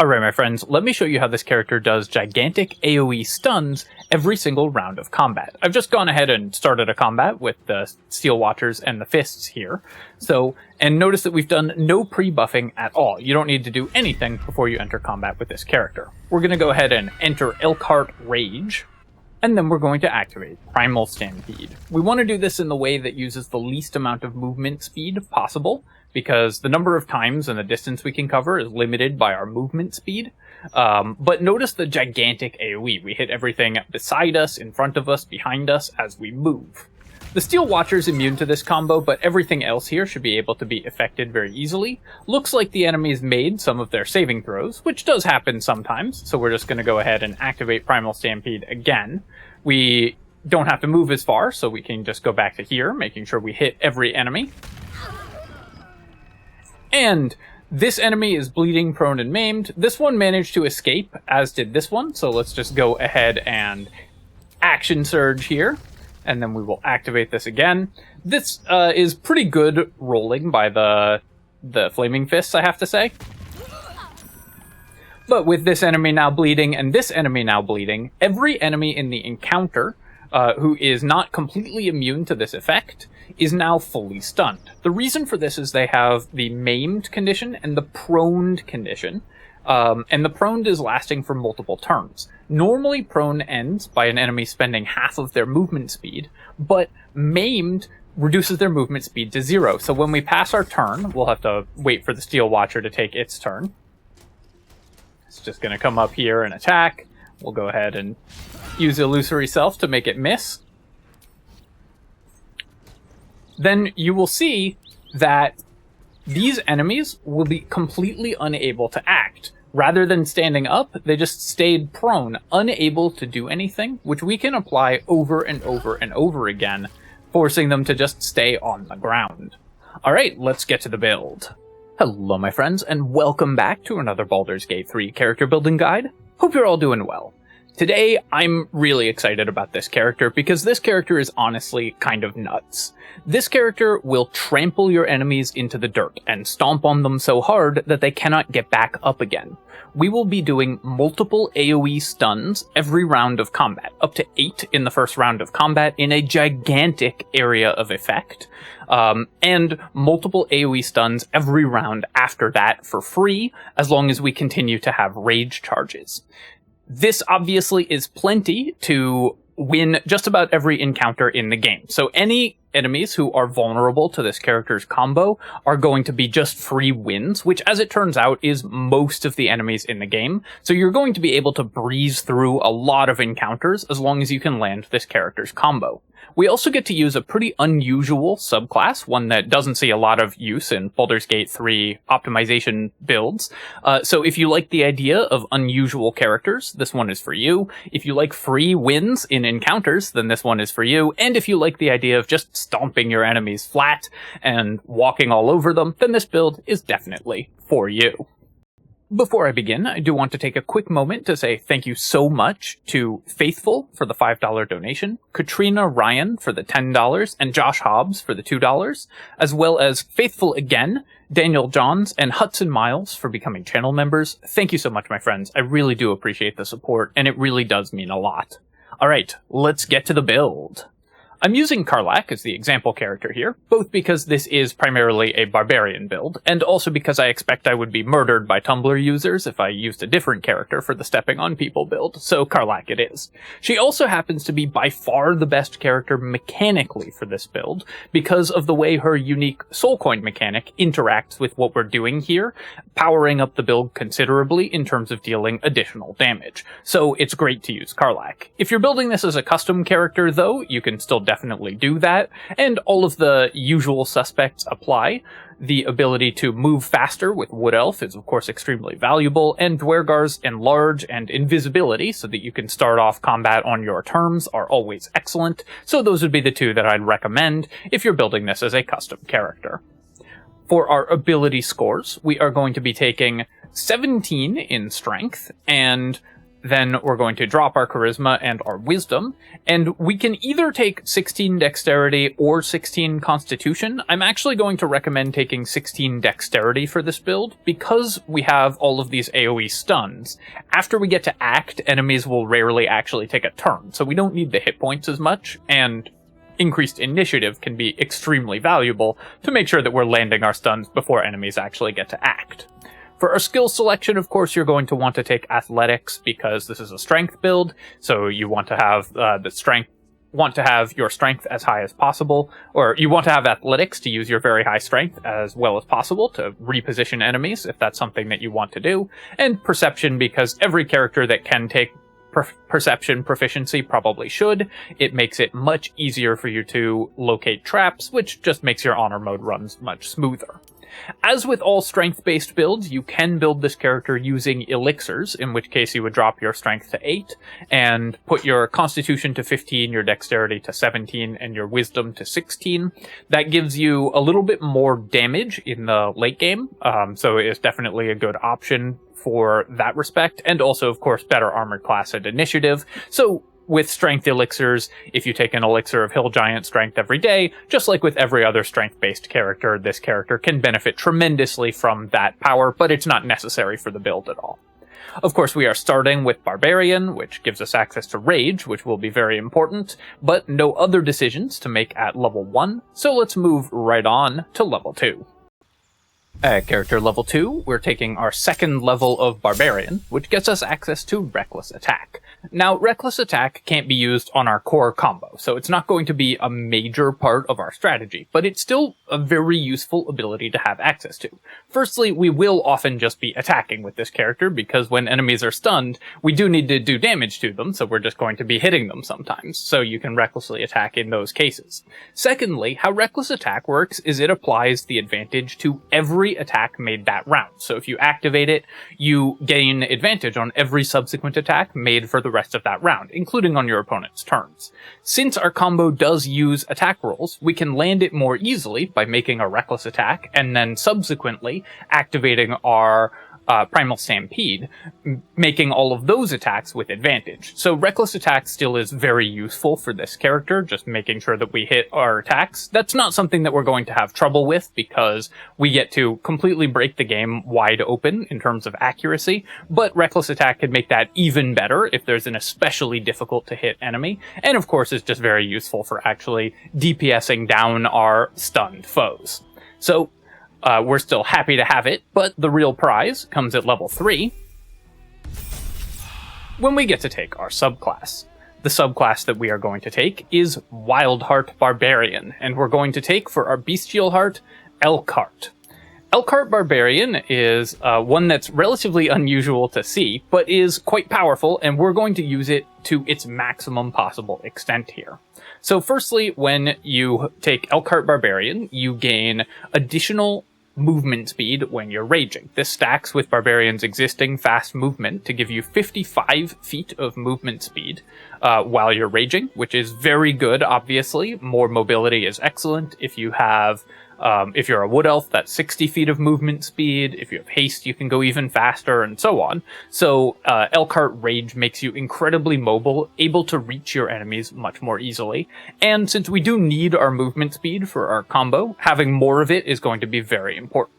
Alright my friends, let me show you how this character does gigantic AoE stuns every single round of combat. I've just gone ahead and started a combat with the Steel Watchers and the Fists here. And notice that we've done no pre-buffing at all. You don't need to do anything before you enter combat with this character. We're going to go ahead and enter Elk Heart Rage, and then we're going to activate Primal Stampede. We want to do this in the way that uses the least amount of movement speed possible, because the number of times and the distance we can cover is limited by our movement speed. But notice the gigantic AoE. We hit everything beside us, in front of us, behind us as we move. The Steel Watcher's immune to this combo, but everything else here should be able to be affected very easily. Looks like the enemies made some of their saving throws, which does happen sometimes, so we're just going to go ahead and activate Primal Stampede again. We don't have to move as far, so we can just go back to here, making sure we hit every enemy. And this enemy is bleeding, prone, and maimed. This one managed to escape, as did this one, so let's just go ahead and Action Surge here. And then we will activate this again. This is pretty good rolling by the Flaming Fists, I have to say. But with this enemy now bleeding and this enemy now bleeding, every enemy in the encounter who is not completely immune to this effect is now fully stunned. The reason for this is they have the maimed condition and the proned condition. And the proned is lasting for multiple turns. Normally prone ends by an enemy spending half of their movement speed, but maimed reduces their movement speed to 0. So when we pass our turn, we'll have to wait for the Steel Watcher to take its turn. It's just going to come up here and attack. We'll go ahead and use Illusory Self to make it miss. Then you will see that these enemies will be completely unable to act. Rather than standing up, they just stayed prone, unable to do anything, which we can apply over and over and over again, forcing them to just stay on the ground. Alright, let's get to the build. Hello my friends, and welcome back to another Baldur's Gate 3 character building guide. Hope you're all doing well. Today, I'm really excited about this character because this character is honestly kind of nuts. This character will trample your enemies into the dirt and stomp on them so hard that they cannot get back up again. We will be doing multiple AoE stuns every round of combat, up to 8 in the first round of combat in a gigantic area of effect, and multiple AoE stuns every round after that for free, as long as we continue to have rage charges. This obviously is plenty to win just about every encounter in the game. So any enemies who are vulnerable to this character's combo are going to be just free wins, which as it turns out is most of the enemies in the game. So you're going to be able to breeze through a lot of encounters as long as you can land this character's combo. We also get to use a pretty unusual subclass, one that doesn't see a lot of use in Baldur's Gate 3 optimization builds. So if you like the idea of unusual characters, this one is for you. If you like free wins in encounters, then this one is for you. And if you like the idea of just stomping your enemies flat and walking all over them, then this build is definitely for you. Before I begin, I do want to take a quick moment to say thank you so much to Faithful for the $5 donation, Katrina Ryan for the $10, and Josh Hobbs for the $2, as well as Faithful again, Daniel Johns, and Hudson Miles for becoming channel members. Thank you so much, my friends. I really do appreciate the support, and it really does mean a lot. Alright, let's get to the build. I'm using Karlach as the example character here, both because this is primarily a barbarian build, and also because I expect I would be murdered by Tumblr users if I used a different character for the stepping on people build, so Karlach it is. She also happens to be by far the best character mechanically for this build, because of the way her unique soul coin mechanic interacts with what we're doing here, powering up the build considerably in terms of dealing additional damage. So it's great to use Karlach. If you're building this as a custom character though, you can still definitely do that, and all of the usual suspects apply. The ability to move faster with Wood Elf is of course extremely valuable, and Dwergar's Enlarge and Invisibility, so that you can start off combat on your terms, are always excellent, so those would be the two that I'd recommend if you're building this as a custom character. For our ability scores, we are going to be taking 17 in Strength, and Then we're going to drop our charisma and our wisdom, and we can either take 16 dexterity or 16 constitution. I'm actually going to recommend taking 16 dexterity for this build, because we have all of these AoE stuns. After we get to act, enemies will rarely actually take a turn, so we don't need the hit points as much, and increased initiative can be extremely valuable to make sure that we're landing our stuns before enemies actually get to act. For our skill selection, of course, you're going to want to take athletics because this is a strength build, so you want to have your strength as high as possible, or you want to have athletics to use your very high strength as well as possible to reposition enemies if that's something that you want to do, and perception because every character that can take perception proficiency probably should. It makes it much easier for you to locate traps, which just makes your honor mode runs much smoother. As with all strength-based builds, you can build this character using elixirs, in which case you would drop your strength to 8, and put your constitution to 15, your dexterity to 17, and your wisdom to 16. That gives you a little bit more damage in the late game, so it is definitely a good option for that respect, and also, of course, better armored class and initiative. So with strength elixirs, if you take an elixir of Hill Giant strength every day, just like with every other strength-based character, this character can benefit tremendously from that power, but it's not necessary for the build at all. Of course, we are starting with Barbarian, which gives us access to Rage, which will be very important, but no other decisions to make at level 1, so let's move right on to level 2. At character level 2, we're taking our second level of Barbarian, which gets us access to Reckless Attack. Now, Reckless Attack can't be used on our core combo, so it's not going to be a major part of our strategy, but it's still a very useful ability to have access to. Firstly, we will often just be attacking with this character, because when enemies are stunned, we do need to do damage to them, so we're just going to be hitting them sometimes, so you can recklessly attack in those cases. Secondly, how Reckless Attack works is it applies the advantage to every attack made that round. So if you activate it, you gain advantage on every subsequent attack made for the rest of that round, including on your opponent's turns. Since our combo does use attack rolls, we can land it more easily by making a reckless attack and then subsequently activating our Primal Stampede, making all of those attacks with advantage. So Reckless Attack still is very useful for this character, just making sure that we hit our attacks. That's not something that we're going to have trouble with, because we get to completely break the game wide open in terms of accuracy, but Reckless Attack could make that even better if there's an especially difficult to hit enemy, and of course is just very useful for actually DPSing down our stunned foes. So we're still happy to have it, but the real prize comes at level 3, when we get to take our subclass. The subclass that we are going to take is Wildheart Barbarian, and we're going to take for our bestial heart, Elk Heart. Elk Heart Barbarian is one that's relatively unusual to see, but is quite powerful, and we're going to use it to its maximum possible extent here. So firstly, when you take Elk Heart Barbarian, you gain additional movement speed when you're raging. This stacks with Barbarian's existing fast movement to give you 55 feet of movement speed while you're raging, which is very good, obviously. More mobility is excellent. If you have if you're a wood elf, that's 60 feet of movement speed. If you have haste, you can go even faster, and so on. So Elk Heart Rage makes you incredibly mobile, able to reach your enemies much more easily. And since we do need our movement speed for our combo, having more of it is going to be very important.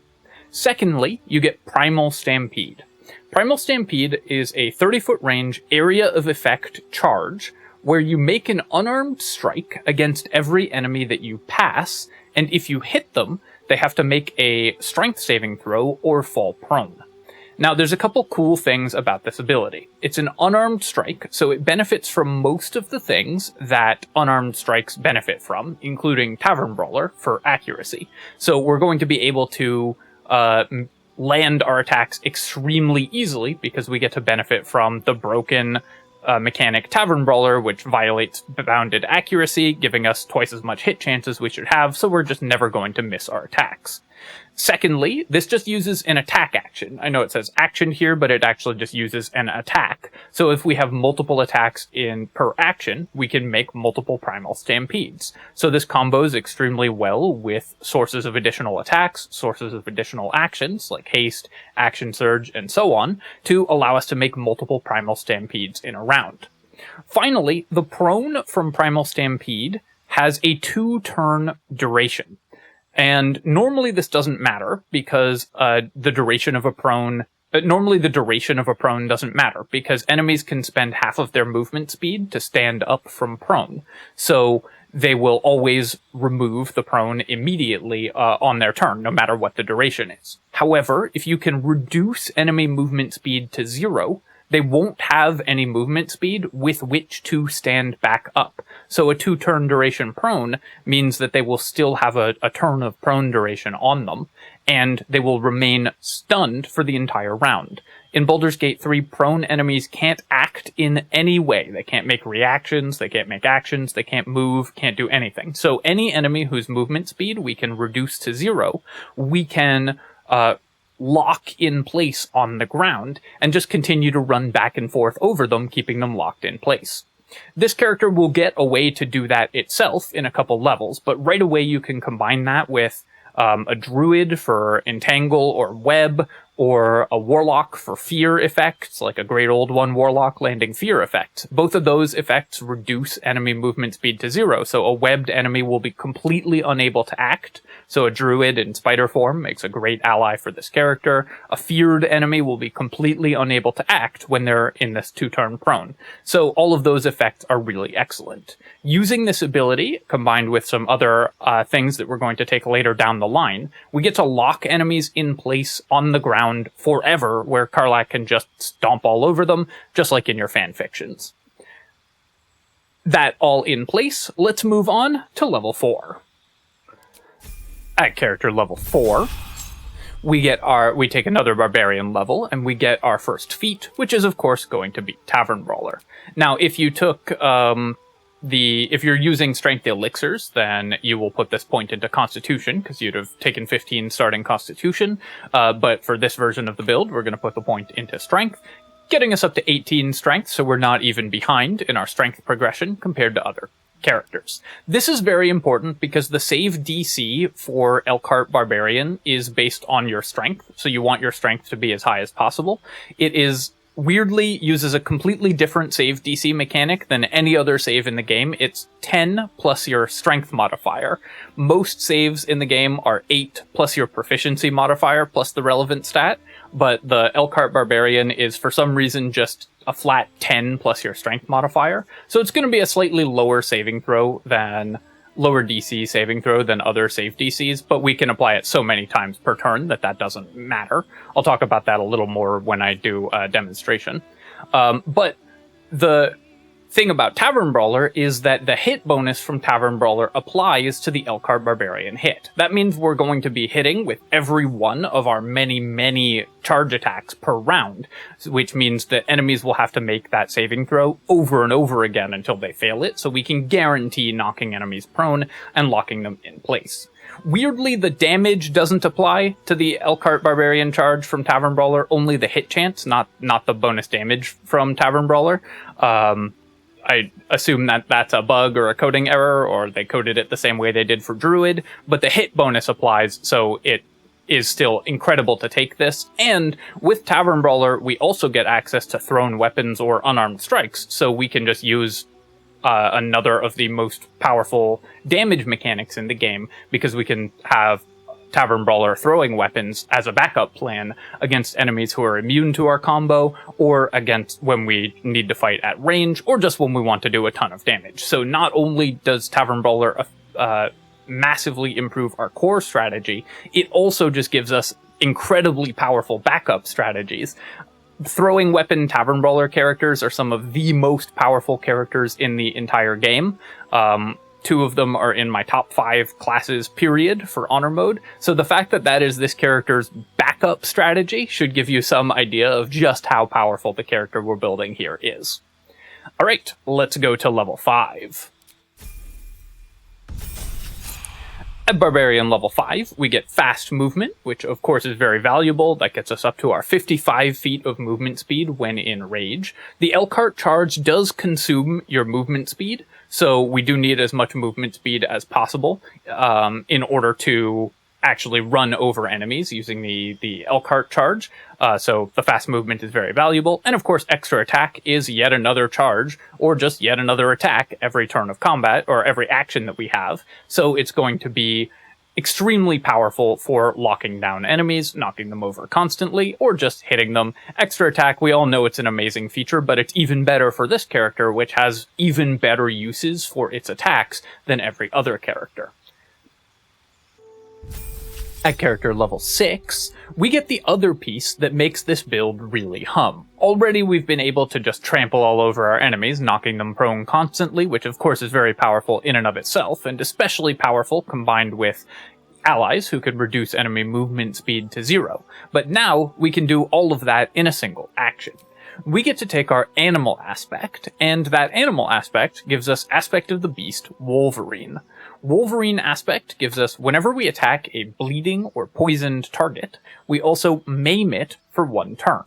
Secondly, you get Primal Stampede. Primal Stampede is a 30-foot range area of effect charge where you make an unarmed strike against every enemy that you pass, and if you hit them, they have to make a strength saving throw or fall prone. Now, there's a couple cool things about this ability. It's an unarmed strike, so it benefits from most of the things that unarmed strikes benefit from, including Tavern Brawler for accuracy. So we're going to be able to land our attacks extremely easily because we get to benefit from the broken mechanic Tavern Brawler, which violates bounded accuracy, giving us twice as much hit chance as we should have, so we're just never going to miss our attacks. Secondly, this just uses an attack action. I know it says action here, but it actually just uses an attack. So if we have multiple attacks per action, we can make multiple primal stampedes. So this combos extremely well with sources of additional attacks, sources of additional actions like haste, action surge, and so on, to allow us to make multiple primal stampedes in a round. Finally, the prone from Primal Stampede has a 2-turn duration. And normally this doesn't matter because the duration of a prone doesn't matter because enemies can spend half of their movement speed to stand up from prone. So they will always remove the prone immediately on their turn, no matter what the duration is. However, if you can reduce enemy movement speed to 0, they won't have any movement speed with which to stand back up. So a 2-turn duration prone means that they will still have a turn of prone duration on them, and they will remain stunned for the entire round. In Baldur's Gate 3, prone enemies can't act in any way. They can't make reactions, they can't make actions, they can't move, can't do anything. So any enemy whose movement speed we can reduce to 0, we can lock in place on the ground and just continue to run back and forth over them, keeping them locked in place. This character will get a way to do that itself in a couple levels, but right away you can combine that with a druid for entangle or web, or a warlock for fear effects, like a Great Old One warlock landing fear effect. Both of those effects reduce enemy movement speed to 0, so a webbed enemy will be completely unable to act. So a druid in spider form makes a great ally for this character. A feared enemy will be completely unable to act when they're in this 2-turn prone. So all of those effects are really excellent. Using this ability, combined with some other things that we're going to take later down the line, we get to lock enemies in place on the ground forever, where Karlach can just stomp all over them, just like in your fan fictions. That all in place, let's move on to level 4. At character level 4, we take another barbarian level, and we get our first feat, which is of course going to be Tavern Brawler. Now, if you took if you're using strength elixirs, then you will put this point into Constitution, because you'd have taken 15 starting Constitution. But for this version of the build, we're going to put the point into Strength, getting us up to 18 Strength, so we're not even behind in our Strength progression compared to other characters. This is very important because the save DC for Elk Heart Barbarian is based on your Strength, so you want your Strength to be as high as possible. It is weirdly uses a completely different save DC mechanic than any other save in the game. It's 10 plus your strength modifier. Most saves in the game are 8 plus your proficiency modifier plus the relevant stat, but the Elk Heart Barbarian is for some reason just a flat 10 plus your strength modifier. So it's going to be a slightly lower DC saving throw than other save DCs, but we can apply it so many times per turn that doesn't matter. I'll talk about that a little more when I do a demonstration. But the thing about Tavern Brawler is that the hit bonus from Tavern Brawler applies to the Elk Heart Barbarian hit. That means we're going to be hitting with every one of our many charge attacks per round, which means that enemies will have to make that saving throw over and over again until they fail it, so we can guarantee knocking enemies prone and locking them in place. Weirdly, the damage doesn't apply to the Elk Heart Barbarian charge from Tavern Brawler, only the hit chance, not the bonus damage from Tavern Brawler. I assume that that's a bug or a coding error, or they coded it the same way they did for Druid, but the hit bonus applies, so it is still incredible to take this. And with Tavern Brawler, we also get access to thrown weapons or unarmed strikes, so we can just use another of the most powerful damage mechanics in the game, because we can have Tavern Brawler throwing weapons as a backup plan against enemies who are immune to our combo, or against when we need to fight at range, or just when we want to do a ton of damage. So not only does Tavern Brawler massively improve our core strategy, it also just gives us incredibly powerful backup strategies. Throwing weapon Tavern Brawler characters are some of the most powerful characters in the entire game. 2 of them are in my top 5 classes, period, for Honor Mode. So the fact that is this character's backup strategy should give you some idea of just how powerful the character we're building here is. Alright, let's go to level 5. At Barbarian level 5, we get fast movement, which of course is very valuable. That gets us up to our 55 feet of movement speed when in rage. The Elk Heart charge does consume your movement speed, so we do need as much movement speed as possible in order to actually run over enemies using the Elk Heart charge. So the fast movement is very valuable. And of course, extra attack is yet another charge, or just yet another attack every turn of combat, or every action that we have. So it's going to be extremely powerful for locking down enemies, knocking them over constantly, or just hitting them. Extra attack, we all know it's an amazing feature, but it's even better for this character, which has even better uses for its attacks than every other character. At character level 6, we get the other piece that makes this build really hum. Already we've been able to just trample all over our enemies, knocking them prone constantly, which of course is very powerful in and of itself, and especially powerful combined with allies who could reduce enemy movement speed to 0. But now we can do all of that in a single action. We get to take our animal aspect, and that animal aspect gives us Aspect of the Beast, Wolverine. Wolverine aspect gives us, whenever we attack a bleeding or poisoned target, we also maim it for 1 turn.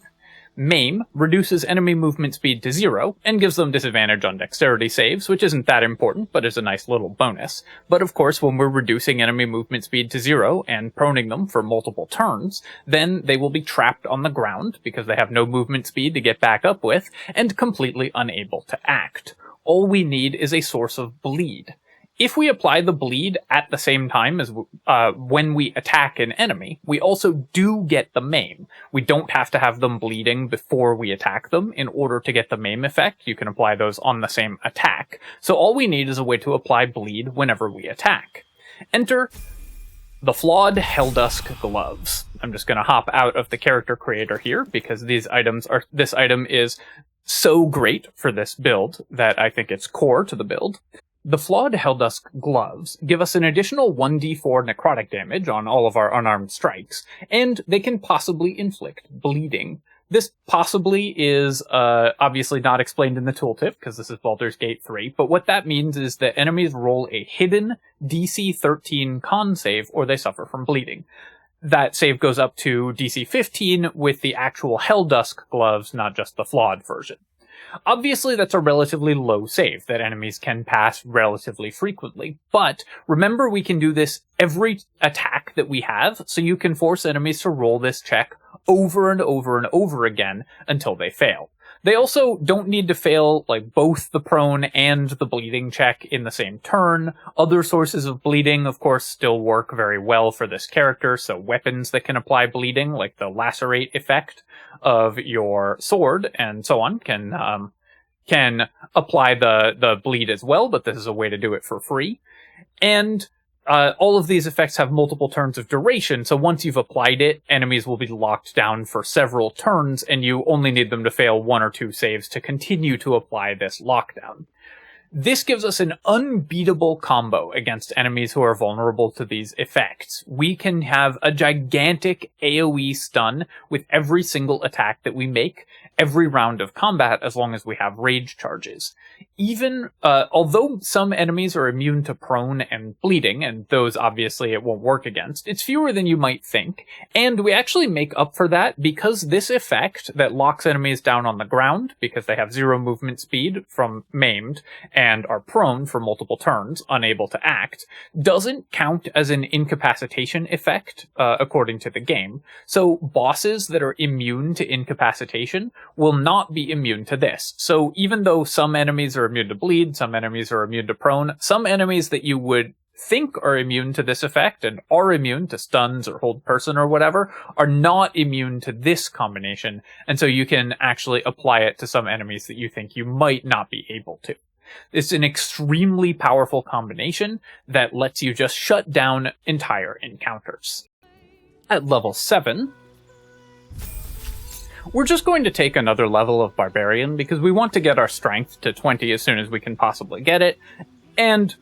Maim reduces enemy movement speed to 0, and gives them disadvantage on dexterity saves, which isn't that important, but is a nice little bonus. But of course, when we're reducing enemy movement speed to 0, and proning them for multiple turns, then they will be trapped on the ground, because they have no movement speed to get back up with, and completely unable to act. All we need is a source of bleed. If we apply the bleed at the same time as when we attack an enemy, we also do get the maim. We don't have to have them bleeding before we attack them in order to get the maim effect. You can apply those on the same attack. So all we need is a way to apply bleed whenever we attack. Enter the Flawed Helldusk Gloves. I'm just going to hop out of the character creator here because this item is so great for this build that I think it's core to the build. The Flawed Helldusk Gloves give us an additional 1d4 necrotic damage on all of our unarmed strikes, and they can possibly inflict bleeding. This possibly is obviously not explained in the tooltip, because this is Baldur's Gate 3, but what that means is that enemies roll a hidden DC 13 con save, or they suffer from bleeding. That save goes up to DC 15 with the actual Helldusk Gloves, not just the flawed version. Obviously, that's a relatively low save that enemies can pass relatively frequently, but remember we can do this every attack that we have, so you can force enemies to roll this check over and over and over again until they fail. They also don't need to fail like both the prone and the bleeding check in the same turn. Other sources of bleeding, of course, still work very well for this character, so weapons that can apply bleeding, like the lacerate effect of your sword and so on, can apply the bleed as well, but this is a way to do it for free. And all of these effects have multiple turns of duration, so once you've applied it, enemies will be locked down for several turns, and you only need them to fail 1 or 2 saves to continue to apply this lockdown. This gives us an unbeatable combo against enemies who are vulnerable to these effects. We can have a gigantic AoE stun with every single attack that we make, every round of combat, as long as we have rage charges. Even, although some enemies are immune to prone and bleeding, and those obviously it won't work against, it's fewer than you might think, and we actually make up for that because this effect that locks enemies down on the ground, because they have 0 movement speed from maimed, and are prone for multiple turns, unable to act, doesn't count as an incapacitation effect, according to the game. So bosses that are immune to incapacitation will not be immune to this. So even though some enemies are immune to bleed, some enemies are immune to prone, some enemies that you would think are immune to this effect and are immune to stuns or hold person or whatever are not immune to this combination, and so you can actually apply it to some enemies that you think you might not be able to. It's an extremely powerful combination that lets you just shut down entire encounters. At level 7, we're just going to take another level of Barbarian because we want to get our strength to 20 as soon as we can possibly get it, and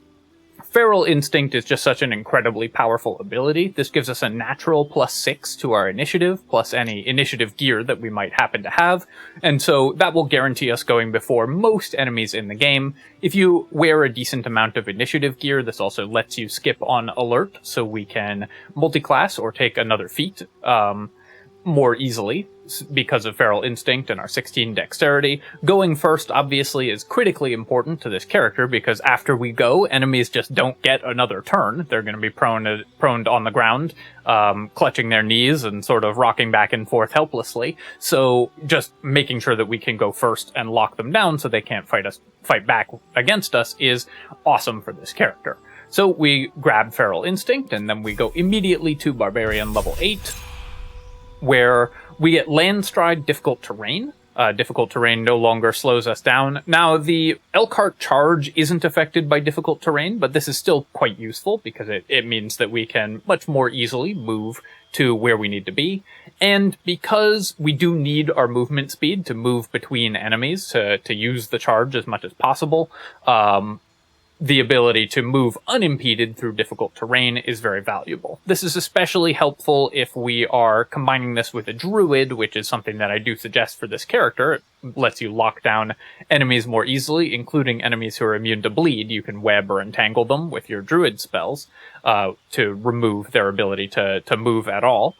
Feral Instinct is just such an incredibly powerful ability. This gives us a natural +6 to our initiative, plus any initiative gear that we might happen to have, and so that will guarantee us going before most enemies in the game. If you wear a decent amount of initiative gear, this also lets you skip on alert, so we can multi-class or take another feat more easily because of Feral Instinct and our 16 dexterity. Going first, obviously, is critically important to this character, because after we go, enemies just don't get another turn. They're going to be proned on the ground, clutching their knees and sort of rocking back and forth helplessly. So just making sure that we can go first and lock them down so they can't fight back against us is awesome for this character. So we grab Feral Instinct, and then we go immediately to Barbarian level 8, where we get Landstride Difficult Terrain. Difficult Terrain no longer slows us down. Now, the Elk Heart Charge isn't affected by Difficult Terrain, but this is still quite useful because it means that we can much more easily move to where we need to be. And because we do need our movement speed to move between enemies to use the charge as much as possible, the ability to move unimpeded through difficult terrain is very valuable. This is especially helpful if we are combining this with a druid, which is something that I do suggest for this character. It lets you lock down enemies more easily, including enemies who are immune to bleed. You can web or entangle them with your druid spells to remove their ability to move at all.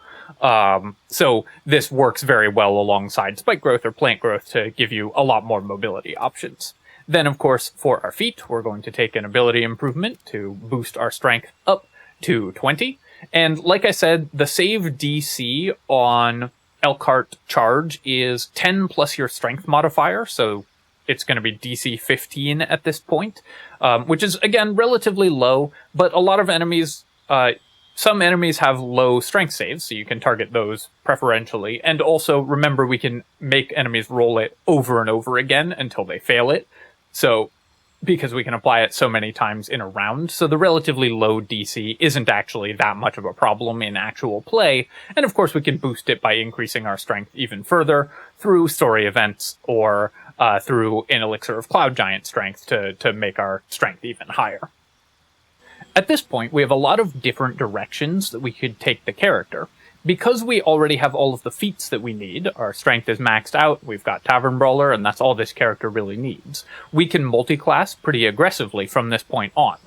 So this works very well alongside Spike Growth or Plant Growth to give you a lot more mobility options. Then, of course, for our feat, we're going to take an ability improvement to boost our strength up to 20. And like I said, the save DC on Elk Heart Charge is 10 plus your strength modifier, so it's going to be DC 15 at this point, which is, again, relatively low, but a lot of enemies... some enemies have low strength saves, so you can target those preferentially. And also, remember, we can make enemies roll it over and over again until they fail it. So, because we can apply it so many times in a round, so the relatively low DC isn't actually that much of a problem in actual play, and of course we can boost it by increasing our strength even further through story events or through an Elixir of Cloud Giant strength to make our strength even higher. At this point, we have a lot of different directions that we could take the character. Because we already have all of the feats that we need, our strength is maxed out, we've got Tavern Brawler, and that's all this character really needs. We can multi-class pretty aggressively from this point on.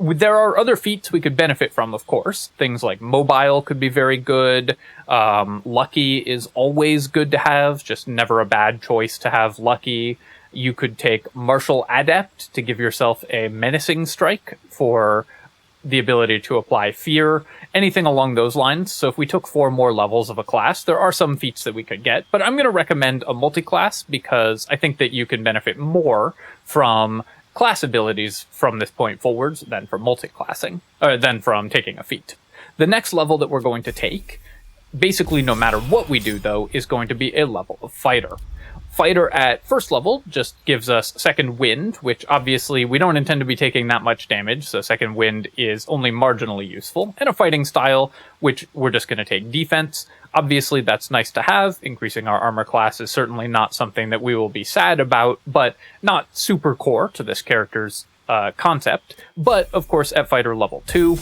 There are other feats we could benefit from, of course. Things like Mobile could be very good. Lucky is always good to have, just never a bad choice to have Lucky. You could take Martial Adept to give yourself a Menacing Strike for the ability to apply Fear, anything along those lines. So if we took 4 more levels of a class, there are some feats that we could get, but I'm going to recommend a multi-class because I think that you can benefit more from class abilities from this point forwards than from multi-classing, or than from taking a feat. The next level that we're going to take, basically no matter what we do though, is going to be a level of Fighter. Fighter at first level just gives us Second Wind, which obviously we don't intend to be taking that much damage, so Second Wind is only marginally useful, and a fighting style, which we're just going to take defense. Obviously that's nice to have. Increasing our armor class is certainly not something that we will be sad about, but not super core to this character's concept. But of course at Fighter level 2,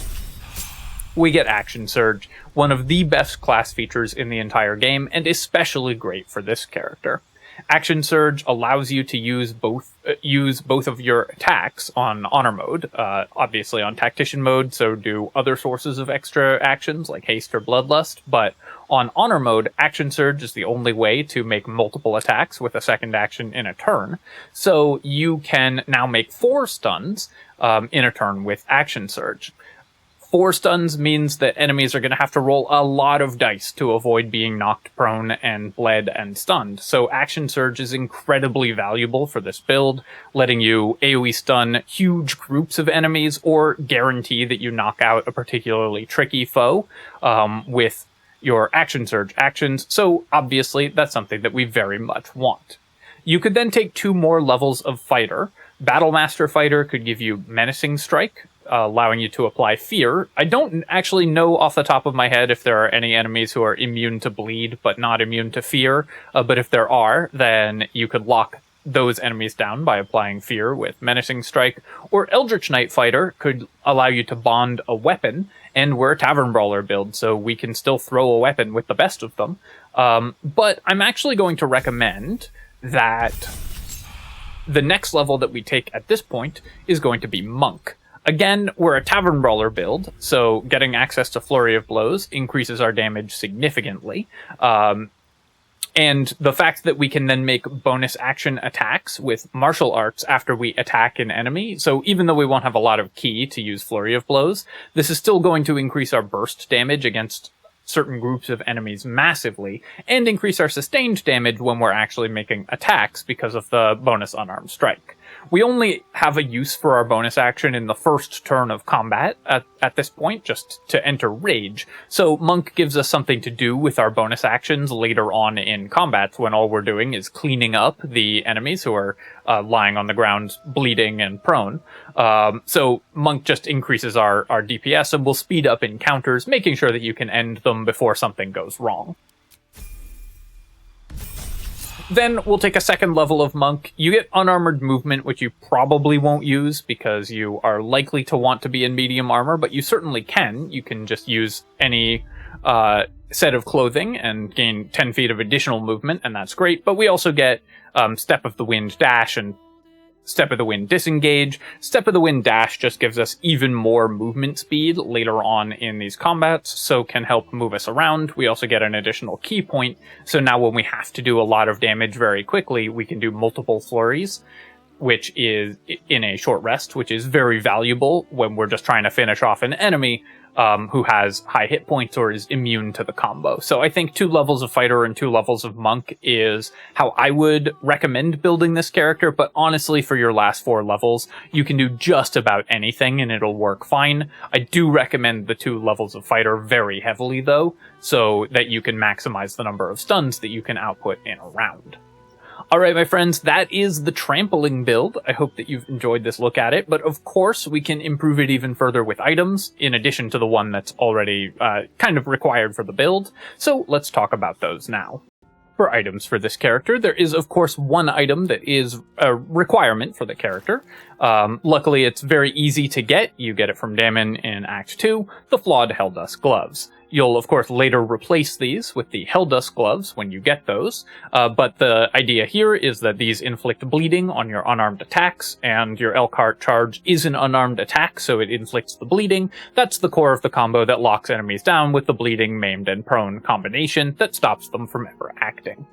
we get Action Surge, one of the best class features in the entire game, and especially great for this character. Action Surge allows you to use both of your attacks on Honor mode, obviously on Tactician mode, so do other sources of extra actions like Haste or Bloodlust, but on Honor mode, Action Surge is the only way to make multiple attacks with a second action in a turn, so you can now make 4 stuns in a turn with Action Surge. 4 stuns means that enemies are going to have to roll a lot of dice to avoid being knocked prone and bled and stunned. So Action Surge is incredibly valuable for this build, letting you AoE stun huge groups of enemies or guarantee that you knock out a particularly tricky foe with your Action Surge actions. So obviously that's something that we very much want. You could then take 2 more levels of Fighter. Battlemaster Fighter could give you Menacing Strike, allowing you to apply Fear. I don't actually know off the top of my head if there are any enemies who are immune to bleed but not immune to Fear, but if there are, then you could lock those enemies down by applying fear with Menacing Strike, or Eldritch Knight Fighter could allow you to bond a weapon, and we're a Tavern Brawler build, so we can still throw a weapon with the best of them. But I'm actually going to recommend that the next level that we take at this point is going to be Monk. Again, we're a Tavern Brawler build, so getting access to Flurry of Blows increases our damage significantly. And the fact that we can then make bonus action attacks with martial arts after we attack an enemy, so even though we won't have a lot of ki to use Flurry of Blows, this is still going to increase our burst damage against certain groups of enemies massively, and increase our sustained damage when we're actually making attacks because of the bonus unarmed strike. We only have a use for our bonus action in the first turn of combat at this point, just to enter Rage. So Monk gives us something to do with our bonus actions later on in combats when all we're doing is cleaning up the enemies who are lying on the ground, bleeding and prone. So Monk just increases our DPS and will speed up encounters, making sure that you can end them before something goes wrong. Then we'll take a second level of Monk. You get unarmored movement, which you probably won't use because you are likely to want to be in medium armor, but you certainly can. You can just use any set of clothing and gain 10 feet of additional movement, and that's great. But we also get Step of the Wind Dash and Step of the Wind Disengage. Step of the Wind Dash just gives us even more movement speed later on in these combats, so can help move us around. We also get an additional key point, so now when we have to do a lot of damage very quickly, we can do multiple flurries, which is in a short rest, which is very valuable when we're just trying to finish off an enemy who has high hit points or is immune to the combo. So I think 2 levels of Fighter and 2 levels of Monk is how I would recommend building this character, but honestly, for your last 4 levels, you can do just about anything and it'll work fine. I do recommend the 2 levels of Fighter very heavily, though, so that you can maximize the number of stuns that you can output in a round. Alright, my friends, that is the trampling build. I hope that you've enjoyed this look at it, but of course we can improve it even further with items, in addition to the one that's already kind of required for the build. So let's talk about those now. For items for this character, there is of course one item that is a requirement for the character. Luckily it's very easy to get. You get it from Damon in Act 2, the Flawed Helldust Gloves. You'll, of course, later replace these with the Helldust Gloves when you get those, but the idea here is that these inflict bleeding on your unarmed attacks, and your Elk Heart charge is an unarmed attack, so it inflicts the bleeding. That's the core of the combo that locks enemies down with the bleeding, maimed, and prone combination that stops them from ever acting.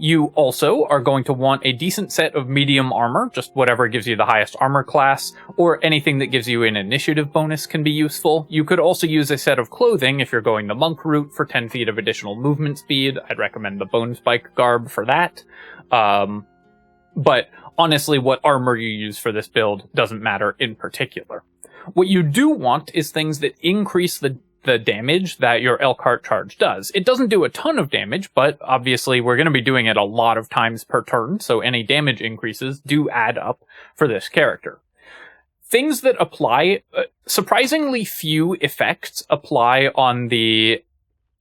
You also are going to want a decent set of medium armor, just whatever gives you the highest armor class, or anything that gives you an initiative bonus can be useful. You could also use a set of clothing if you're going the monk route for 10 feet of additional movement speed. I'd recommend the Bone Spike garb for that. But honestly, what armor you use for this build doesn't matter in particular. What you do want is things that increase the damage that your Elk Heart charge does. It doesn't do a ton of damage, but obviously we're going to be doing it a lot of times per turn, so any damage increases do add up for this character. Things that apply, surprisingly few effects apply on the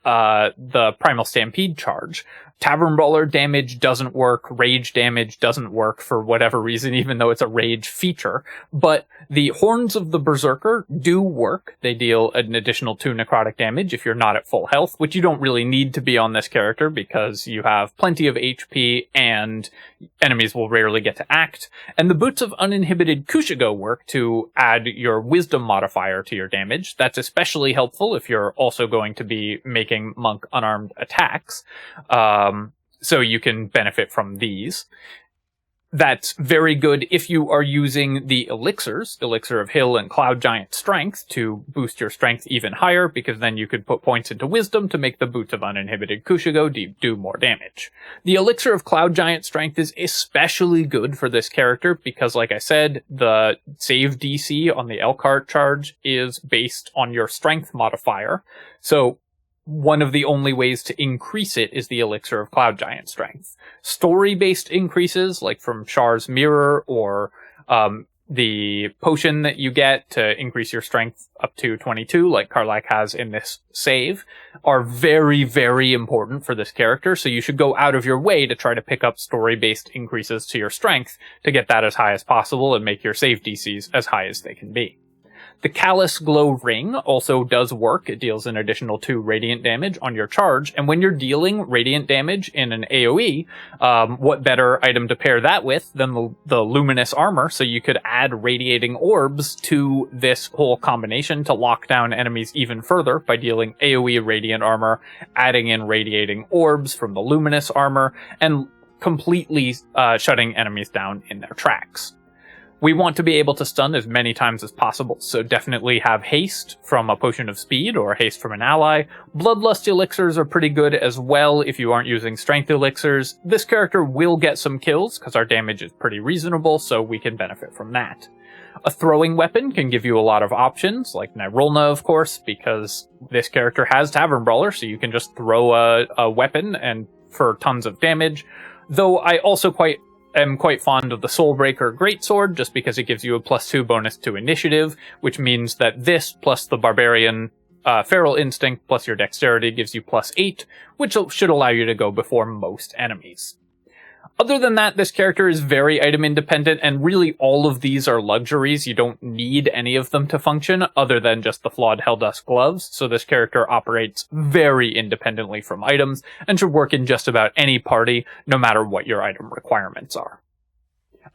Primal Stampede charge. Tavern Brawler damage doesn't work, Rage damage doesn't work for whatever reason, even though it's a Rage feature. But the Horns of the Berserker do work. They deal an additional 2 necrotic damage if you're not at full health, which you don't really need to be on this character because you have plenty of HP and enemies will rarely get to act. And the Boots of Uninhibited Kushigo work to add your Wisdom modifier to your damage. That's especially helpful if you're also going to be making monk unarmed attacks. So you can benefit from these. That's very good if you are using the elixirs, Elixir of Hill and Cloud Giant Strength, to boost your strength even higher, because then you could put points into Wisdom to make the Boots of Uninhibited Kushigo do more damage. The Elixir of Cloud Giant Strength is especially good for this character, because like I said, the save DC on the Elk Heart charge is based on your Strength modifier, so one of the only ways to increase it is the Elixir of Cloud Giant Strength. Story-based increases, like from Char's Mirror or the potion that you get to increase your strength up to 22, like Karlach has in this save, are very, very important for this character, so you should go out of your way to try to pick up story-based increases to your strength to get that as high as possible and make your save DCs as high as they can be. The Callous Glow Ring also does work. It deals an additional 2 radiant damage on your charge, and when you're dealing radiant damage in an AoE, what better item to pair that with than the luminous armor, so you could add radiating orbs to this whole combination to lock down enemies even further by dealing AoE radiant armor, adding in radiating orbs from the luminous armor, and completely shutting enemies down in their tracks. We want to be able to stun as many times as possible, so definitely have haste from a potion of speed or haste from an ally. Bloodlust elixirs are pretty good as well if you aren't using strength elixirs. This character will get some kills because our damage is pretty reasonable, so we can benefit from that. A throwing weapon can give you a lot of options, like Nirolna, of course, because this character has Tavern Brawler, so you can just throw a weapon and for tons of damage. Though I also am quite fond of the Soulbreaker Greatsword, just because it gives you a +2 bonus to initiative, which means that this plus the Barbarian Feral Instinct plus your Dexterity gives you +8, which should allow you to go before most enemies. Other than that, this character is very item independent, and really all of these are luxuries. You don't need any of them to function, other than just the flawed Helldust gloves, so this character operates very independently from items, and should work in just about any party, no matter what your item requirements are.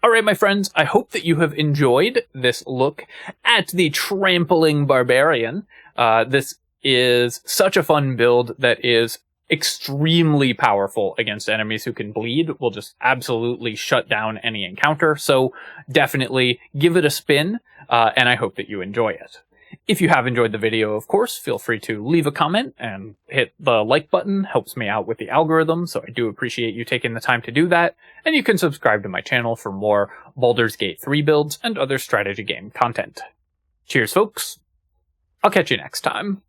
Alright, my friends, I hope that you have enjoyed this look at the Trampling Barbarian. This is such a fun build that is extremely powerful against enemies who can bleed, will just absolutely shut down any encounter, so definitely give it a spin, and I hope that you enjoy it. If you have enjoyed the video, of course, feel free to leave a comment and hit the like button, helps me out with the algorithm, so I do appreciate you taking the time to do that, and you can subscribe to my channel for more Baldur's Gate 3 builds and other strategy game content. Cheers, folks! I'll catch you next time.